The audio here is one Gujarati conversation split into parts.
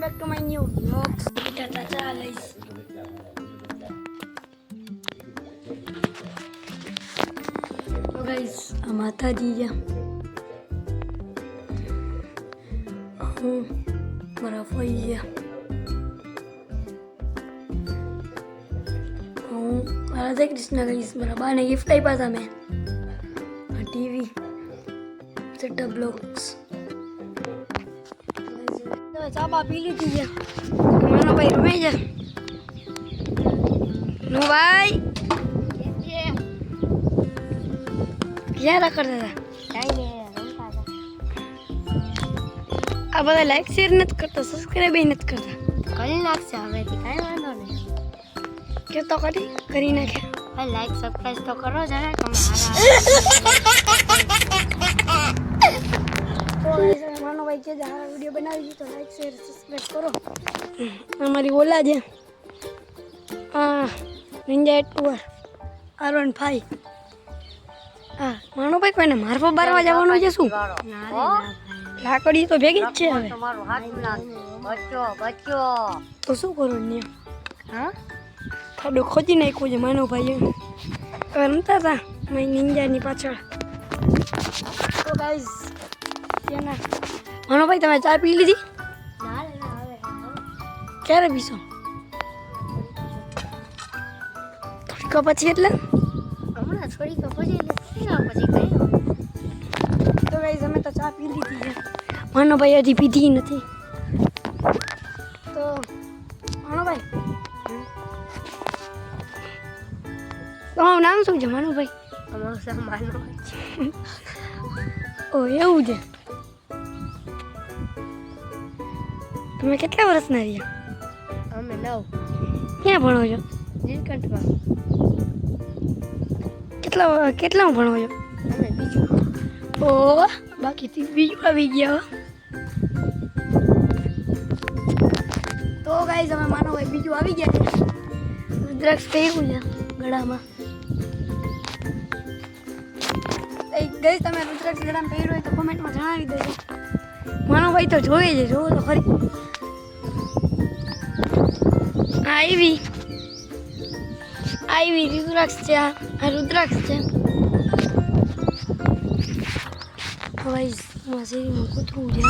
back to my new vlogs. Tata guys. So guys, માતાજી ગયા હું મારા ફઈ ગયા હું રાધે કૃષ્ણ ગઈશ મારા બાને ગિફ્ટ આપ્યા હતા મેં આ ટીવી સેટઅપ બ્લોક્સ ચા બા પી લીધી છે માનો ભાઈ રમે છે નો ભાઈ ક્યાં રખડતા હતા આ બધા લાઈક શેર નથી કરતા સબસ્ક્રાઈબ નથી કરતા કરી નાખશે હવેથી કાંઈ વાંધો નહીં કે તો કરી નાખે ભાઈ લાઈક સબસ્ક્રાઈબ તો કરો જરા તમે માનો ભાઈ કે હારા વિડીયો બનાવી તો લાઈક શેર સબસ્ક્રાઈબ કરો અમારી ઓલા છે હા નિંજા ટુર R15 હા માનો ભાઈ કોઈને મારવા બારવા જવાનું છે શું લાકડી તો ભેગી જ છે હવે તમારું હાથ બચ્ચો તો શું કરો ને હા ખાડો ખોદી નાખ્યું છે માનો ભાઈ હવે રમતા હતા મારી નિંજાની પાછળ તો ગાઈઝ કેના માનો ભાઈ તમે ચા પી લીધી ક્યારે પીશો થોડીક પછી એટલે હમણાં થોડીક પછી કઈ તો ગાઈઝ અમે તો ચા પી લીધી છે માનો ભાઈ હજી પીધી નથી તો માનો ભાઈ તમારું નામ શું છે માનો ભાઈ અમારું સામાન ઓ એવું છે તમે કેટલા વર્ષના રહ્યા અમે 9 ક્યાં ભણો છો નીલકંઠમાં કેટલામાં ભણો છો અમે બીજું ઓ બાકી બીજું આવી ગયા તો ગાઈઝ અમે માનો ભાઈ બીજું આવી ગયા છે રુદ્રાક્ષ પહેર્યું છે ગળામાં ગઈ તમે રુદ્રાક્ષ ગળામાં પહેર્યું હોય તો કોમેન્ટમાં જણાવી દેજો માનો ભાઈ તો જોઈએ છે જોવો તો ખરી આવી રુદ્રાક્ષ છે આ રુદ્રાક્ષ છે ભાઈ શેરીમાં કૂતરું છે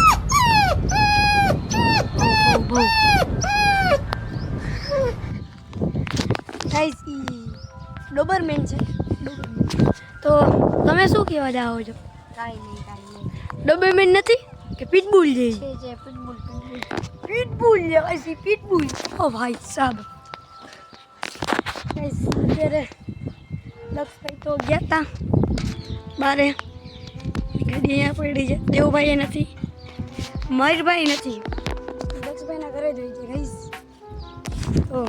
ગાઈસ ડોબરમેન છે તો તમે શું કહેવા જાઓ છો કાંઈ નહીં ડોબરમેન નથી કે પીટબુલ છે છે pitbull પીટબુલ છે ગાઈસ પીટબુલ ઓ ભાઈ સાહેબ ગાઈસ અત્યારે લક્ષભાઈ તો ગયા હતા બારે ગાડી અહીંયા પડી છે દેવભાઈ નથી મયુરભાઈ નથી લક્ષભાઈના ઘરે જ હોય છે ગાઈસ તો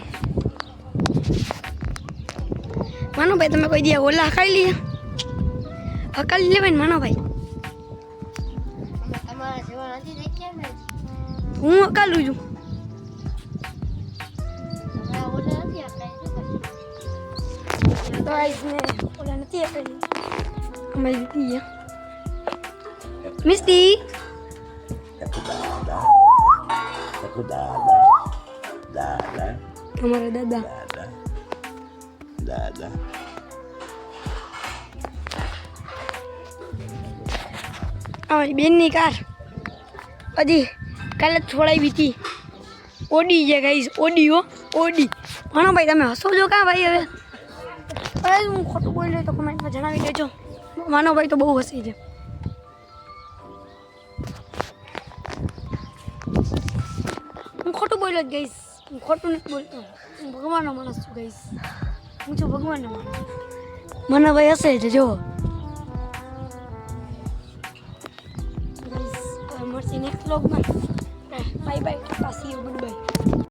માનો ભાઈ તમે કોઈ દિયા ઓલા હકાલી લેવાય ને માનો ભાઈ તમારા જેવા નથી દેખ્યા ને હું હકાલું છું તમારા ઓલા નથી આપણે તો ગાઈસ ને ઓલા નથી હકાલી અમે જીતી ગયા મિસ્ટી અમારા દાદા અમારી બેનની કાર હજી કાલે જ છોડાવી હતી ઓડી છે ગાઈસ ઓડી માનો ભાઈ તમે હસો છો કાં ભાઈ હવે હું ખોટું બોલ્યો તો કમેન્ટમાં જણાવી દેજો માનો ભાઈ તો બહુ હસી છે હું ખોટું બોલ્યો જ ગઈશ હું ખોટું નથી બોલતો હું ભગવાનનો માણસ છું ગઈશ હું છું ભગવાનનો માણસ મને ભાઈ હસે છે જો મળશે નેક્સ્ટ વ્લોગમાં bye bye Tata C you good bye